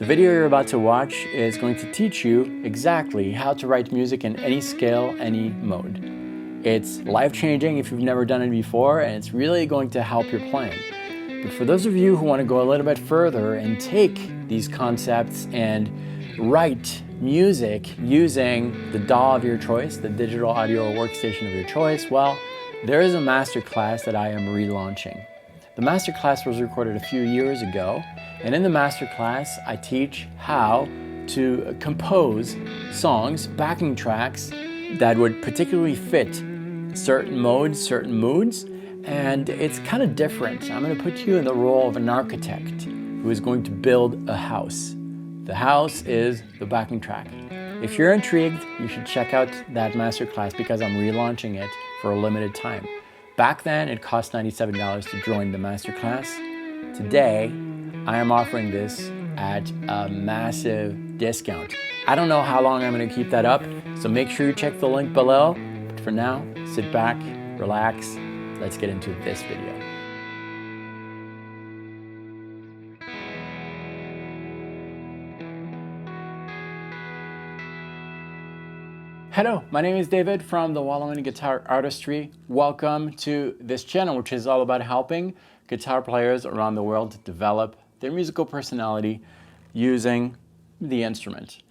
The video you're about to watch is going to teach you exactly how to write music in any scale, any mode. It's life-changing if you've never done it before, and it's really going to help your playing. But for those of you who want to go a little bit further and take these concepts and write music using the DAW of your choice, the digital audio workstation of your choice, well, there is a masterclass that I am relaunching. The masterclass was recorded a few years ago, and in the masterclass, I teach how to compose songs, backing tracks that would particularly fit certain modes, certain moods, and it's kind of different. I'm going to put you in the role of an architect who is going to build a house. The house is the backing track. If you're intrigued, you should check out that masterclass because I'm relaunching it for a limited time. Back then, it cost $97 to join the masterclass. Today, I am offering this at a massive discount. I don't know how long I'm going to keep that up, so make sure you check the link below. But for now, sit back, relax. Let's get into this video. Hello, my name is David from the Ionian Guitar Artistry. Welcome to this channel, which is all about helping guitar players around the world to develop their musical personality using the instrument.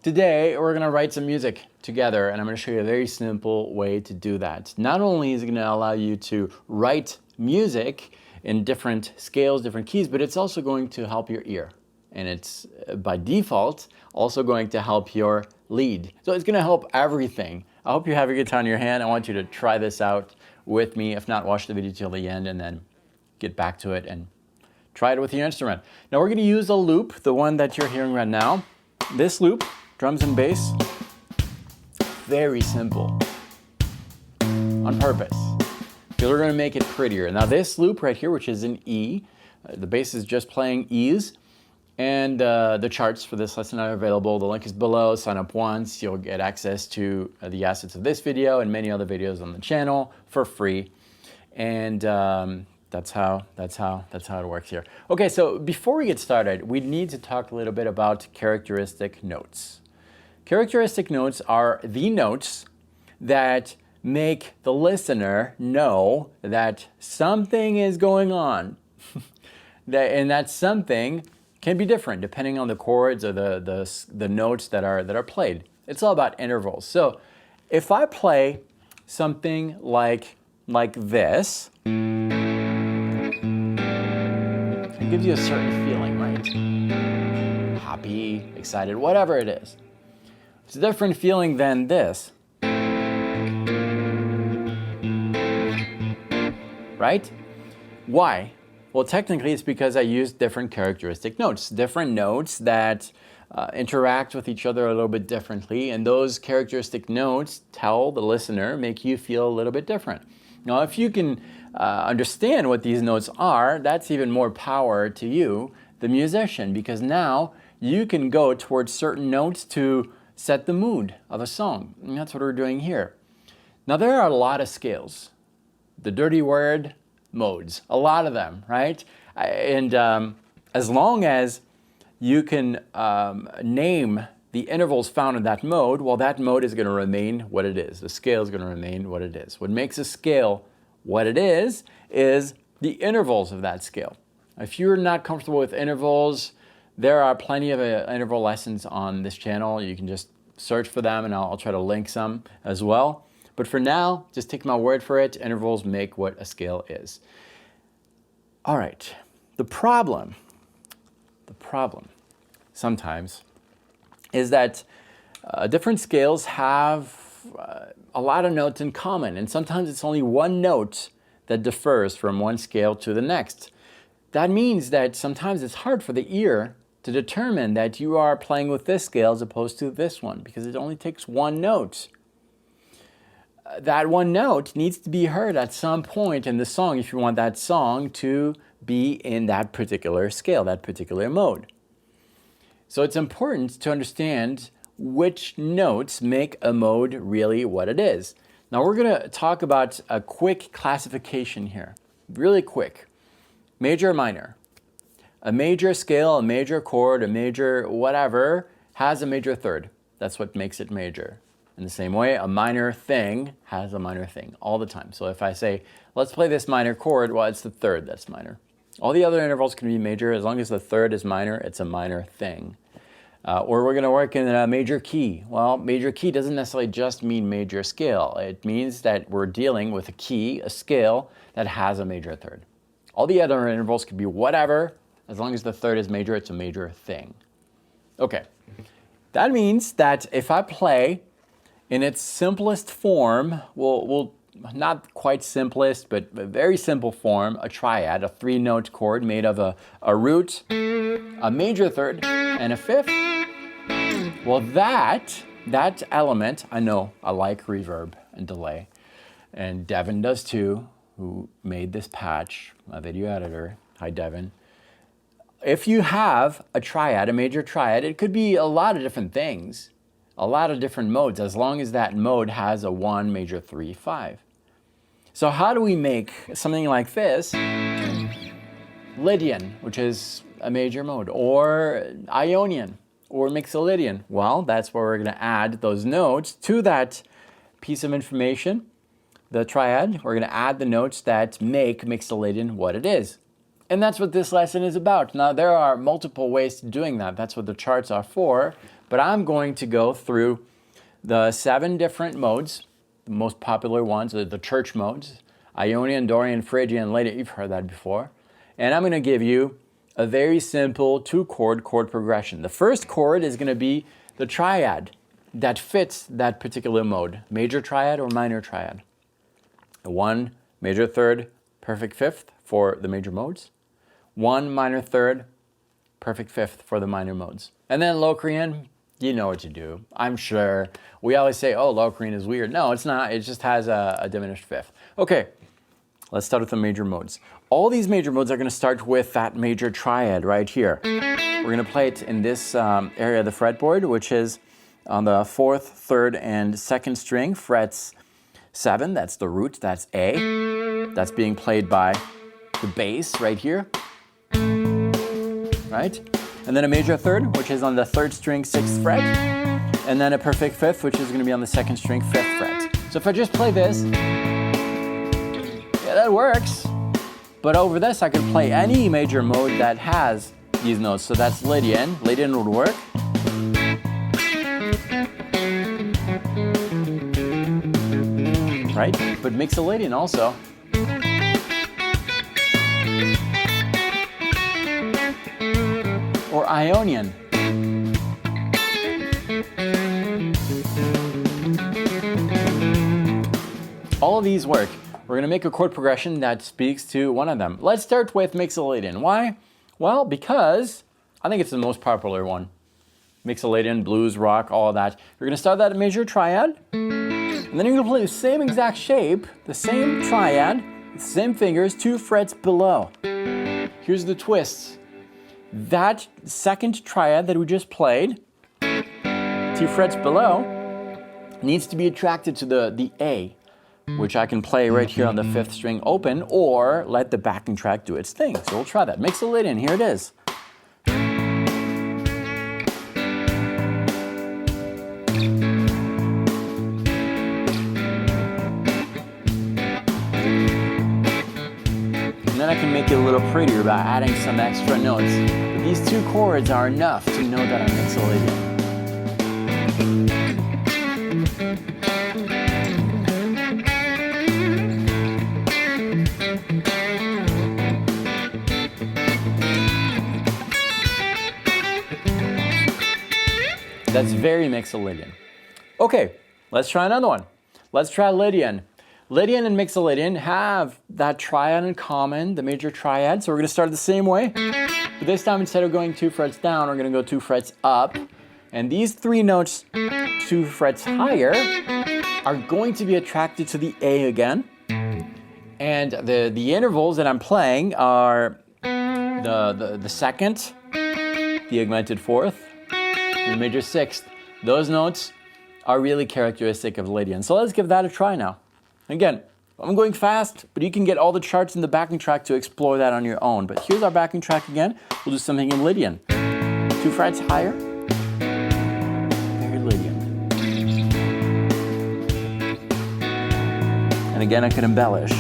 Today, we're going to write some music together, and I'm going to show you a very simple way to do that. Not only is it going to allow you to write music in different scales, different keys, but it's also going to help your ear. And it's, by default, also going to help your lead. So it's going to help everything. I hope you have your guitar in your hand. I want you to try this out with me. If not, watch the video till the end and then get back to it and try it with your instrument. Now we're going to use a loop, the one that you're hearing right now. This loop, drums and bass, very simple, on purpose, because we're going to make it prettier. Now this loop right here, which is an E, the bass is just playing E's, and the charts for this lesson are available. The link is below. Sign up once. You'll get access to the assets of this video and many other videos on the channel for free. And that's how it works here. Okay, so before we get started, we need to talk a little bit about characteristic notes. Characteristic notes are the notes that make the listener know that something is going on. And that something can be different depending on the chords or the notes that are played. It's all about intervals. So if I play something like this, it gives you a certain feeling, right? Happy, excited, whatever it is. It's a different feeling than this. Right? Why? Well, technically, it's because I use different characteristic notes that interact with each other a little bit differently, and those characteristic notes tell the listener, make you feel a little bit different. Now, if you can understand what these notes are, that's even more power to you, the musician, because now you can go towards certain notes to set the mood of a song, and that's what we're doing here. Now, there are a lot of scales. The dirty word, modes, a lot of them, right? And as long as you can name the intervals found in that mode, well, that mode is going to remain what it is. The scale is going to remain what it is. What makes a scale what it is the intervals of that scale. If you're not comfortable with intervals, there are plenty of interval lessons on this channel. You can just search for them, and I'll try to link some as well. But for now, just take my word for it. Intervals make what a scale is. All right. The problem sometimes is that different scales have a lot of notes in common, and sometimes it's only one note that differs from one scale to the next. That means that sometimes it's hard for the ear to determine that you are playing with this scale as opposed to this one, because it only takes one note. That one note needs to be heard at some point in the song if you want that song to be in that particular scale, that particular mode. So it's important to understand which notes make a mode really what it is. Now we're going to talk about a quick classification here, really quick. Major, minor. A major scale, a major chord, a major whatever has a major third. That's what makes it major. In the same way, a minor thing has a minor thing all the time. So if I say, let's play this minor chord, well, it's the third that's minor. All the other intervals can be major. As long as the third is minor, it's a minor thing. Or we're going to work in a major key. Well, major key doesn't necessarily just mean major scale. It means that we're dealing with a key, a scale, that has a major third. All the other intervals could be whatever. As long as the third is major, it's a major thing. Okay. That means that if I play in its simplest form, we'll not quite simplest, but a very simple form, a triad, a 3-note chord made of a root, a major third, and a fifth. Well, that element, I know I like reverb and delay, and Devin does too, who made this patch, my video editor. Hi, Devin. If you have a triad, a major triad, it could be a lot of different things, a lot of different modes, as long as that mode has a 1, major 3, 5. So how do we make something like this Lydian, which is a major mode, or Ionian, or Mixolydian? Well, that's where we're going to add those notes to that piece of information, the triad. We're going to add the notes that make Mixolydian what it is. And that's what this lesson is about. Now, there are multiple ways to doing that. That's what the charts are for. But I'm going to go through the 7 different modes, the most popular ones are the church modes, Ionian, Dorian, Phrygian, Lydian. You've heard that before. And I'm going to give you a very simple 2-chord chord progression. The first chord is going to be the triad that fits that particular mode, major triad or minor triad. The 1 major third, perfect fifth for the major modes. 1 minor third, perfect fifth for the minor modes. And then Locrian, you know what to do. I'm sure. We always say, oh, Locrian is weird. No, it's not. It just has a diminished fifth. Okay, let's start with the major modes. All these major modes are going to start with that major triad right here. We're going to play it in this area of the fretboard, which is on the 4th, 3rd, and 2nd string, frets 7. That's the root. That's A. That's being played by the bass right here. Right? And then a major third, which is on the 3rd string, 6th fret. And then a perfect fifth, which is going to be on the 2nd string, 5th fret. So if I just play this, yeah, that works. But over this, I could play any major mode that has these notes. So that's Lydian. Lydian would work. Right? But Mixolydian also. Or Ionian. All of these work. We're going to make a chord progression that speaks to one of them. Let's start with Mixolydian. Why? Well, because I think it's the most popular one. Mixolydian, blues, rock, all of that. You're going to start that major triad, and then you're going to play the same exact shape, the same triad, the same fingers, 2 frets below. Here's the twist. That second triad that we just played, 2 frets below, needs to be attracted to the A, which I can play right here on the 5th string open, or let the backing track do its thing. So we'll try that. Mixolydian, here it is. And then I can make it a little prettier by adding some extra notes. But these 2 chords are enough to know that I'm Mixolydian. That's very Mixolydian. Okay, let's try another one. Let's try Lydian. Lydian and Mixolydian have that triad in common, the major triad. So we're going to start the same way. But this time, instead of going 2 frets down, we're going to go 2 frets up. And these 3 notes, 2 frets higher, are going to be attracted to the A again. And the intervals that I'm playing are the 2nd, the augmented 4th, the major 6th. Those notes are really characteristic of Lydian. So let's give that a try now. Again, I'm going fast, but you can get all the charts in the backing track to explore that on your own. But here's our backing track again. We'll do something in Lydian. 2 frets higher. Very Lydian. And again, I could embellish.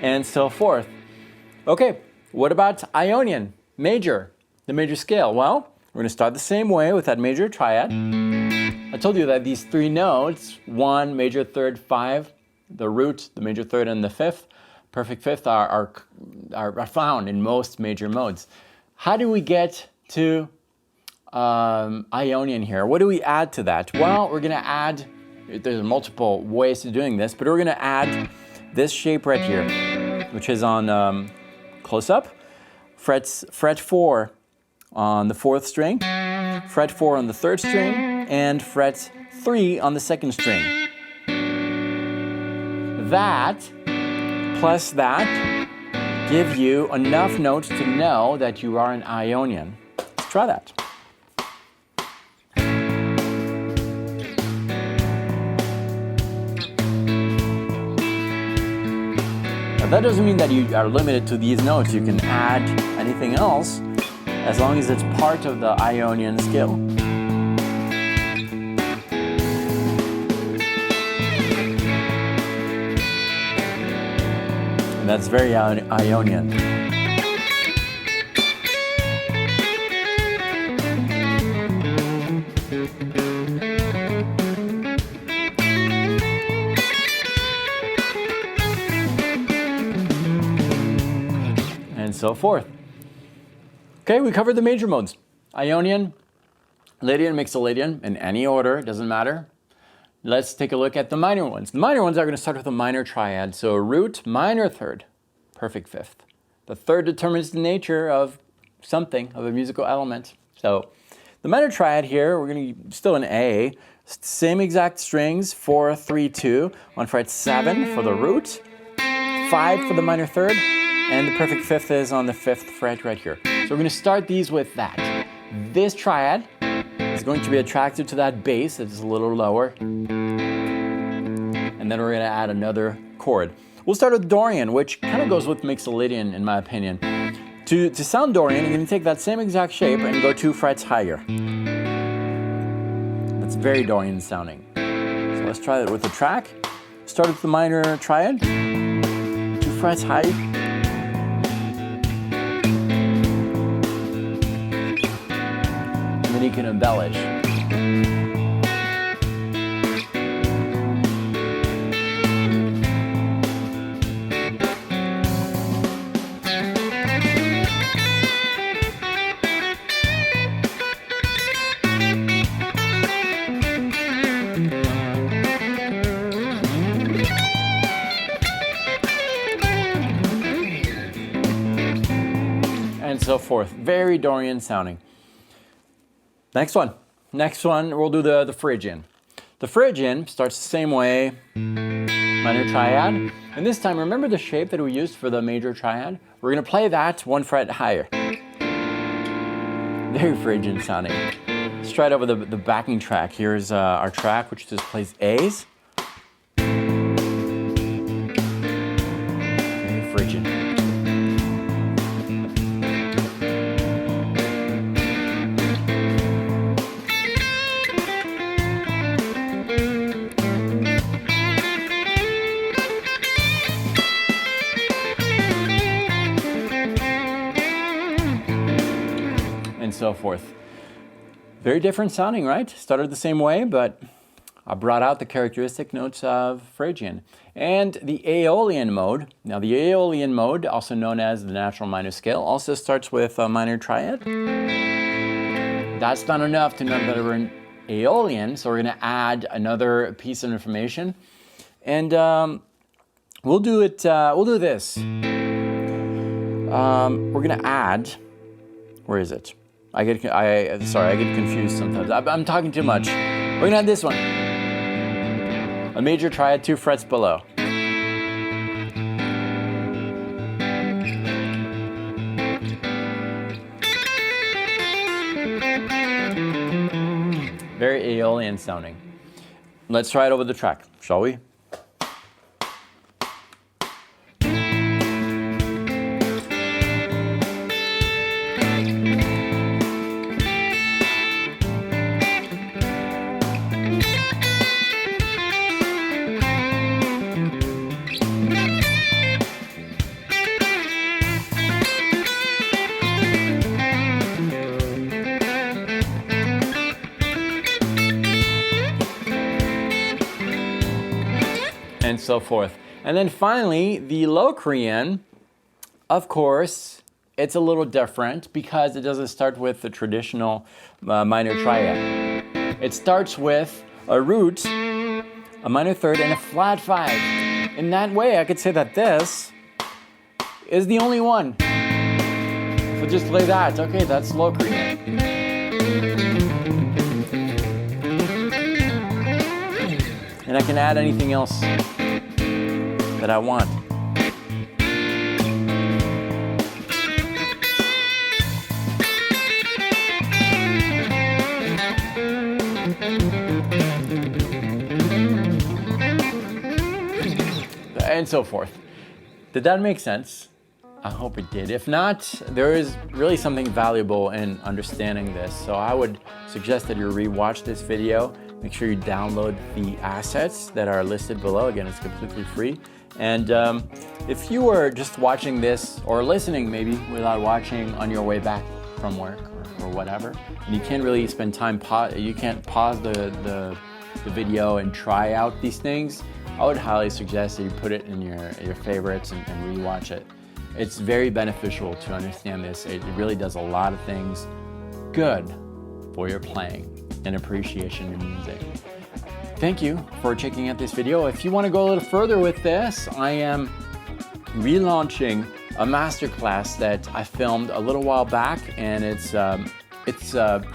And so forth. Okay, what about Ionian, major, the major scale? Well, we're going to start the same way with that major triad. I told you that these 3 notes, 1, major third, 5, the root, the major third, and the fifth, perfect fifth, are found in most major modes. How do we get to Ionian here? What do we add to that? Well, we're going to add, there's multiple ways to doing this, but we're going to add this shape right here, which is on close up, fret 4 on the 4th string, fret 4 on the 3rd string, and fret 3 on the 2nd string. That plus that give you enough notes to know that you are an Ionian. Let's try that. That doesn't mean that you are limited to these notes. You can add anything else as long as it's part of the Ionian scale. And that's very Ionian. And so forth. Okay, we covered the major modes. Ionian, Lydian, Mixolydian, in any order, it doesn't matter. Let's take a look at the minor ones. The minor ones are going to start with a minor triad. So root, minor third, perfect fifth. The third determines the nature of something, of a musical element. So the minor triad here, we're going to still an A. Same exact strings, 4, 3, 2, on fret 7 for the root, 5 for the minor third, and the perfect fifth is on the 5th fret right here. So we're going to start these with that. This triad is going to be attracted to that bass that's a little lower. And then we're going to add another chord. We'll start with Dorian, which kind of goes with Mixolydian in my opinion. To sound Dorian, you're going to take that same exact shape and go 2 frets higher. That's very Dorian sounding. So let's try that with the track. Start with the minor triad, 2 frets high. You can embellish. And so forth. Very Dorian sounding. Next one, we'll do the Phrygian. The Phrygian starts the same way, minor triad. And this time, remember the shape that we used for the major triad? We're going to play that 1 fret higher. Very Phrygian sounding. Let's try it over the backing track. Here's our track, which just plays A's. Very Phrygian. So forth. Very different sounding, right? Started the same way, but I brought out the characteristic notes of Phrygian. And the Aeolian mode. Now the Aeolian mode, also known as the natural minor scale, also starts with a minor triad. That's not enough to know that we're in Aeolian, so we're going to add another piece of information. And we'll do it, we'll do this. We're going to add, where is it? I get confused sometimes. I'm talking too much. We're gonna add this one. A major triad 2 frets below. Very Aeolian sounding. Let's try it over the track, shall we? And so forth. And then finally, the Locrian, of course, it's a little different because it doesn't start with the traditional minor triad. It starts with a root, a minor third, and a flat 5. In that way, I could say that this is the only one. So just play that. Okay, that's Locrian. And I can add anything else that I want. And so forth. Did that make sense? I hope it did. If not, there is really something valuable in understanding this. So I would suggest that you rewatch this video. Make sure you download the assets that are listed below. Again, it's completely free. And if you were just watching this or listening maybe without watching on your way back from work or whatever, and you can't really spend time, you can't pause the video and try out these things, I would highly suggest that you put it in your favorites and rewatch it. It's very beneficial to understand this. It really does a lot of things good for your playing and appreciation in music. Thank you for checking out this video. If you want to go a little further with this, I am relaunching a masterclass that I filmed a little while back, and it's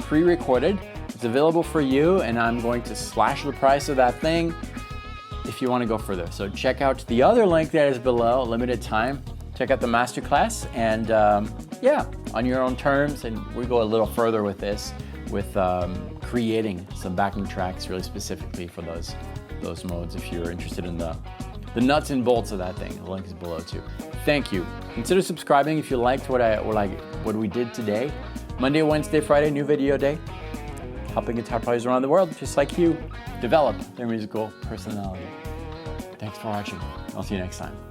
pre-recorded. It's available for you, and I'm going to slash the price of that thing if you want to go further. So check out the other link that is below, limited time. Check out the masterclass, and yeah, on your own terms, and we go a little further with this, with creating some backing tracks really specifically for those modes if you're interested in the nuts and bolts of that thing. The link is below too. Thank you. Consider subscribing if you liked what we did today. Monday, Wednesday, Friday, new video day. Helping guitar players around the world, just like you, develop their musical personality. Thanks for watching. I'll see you next time.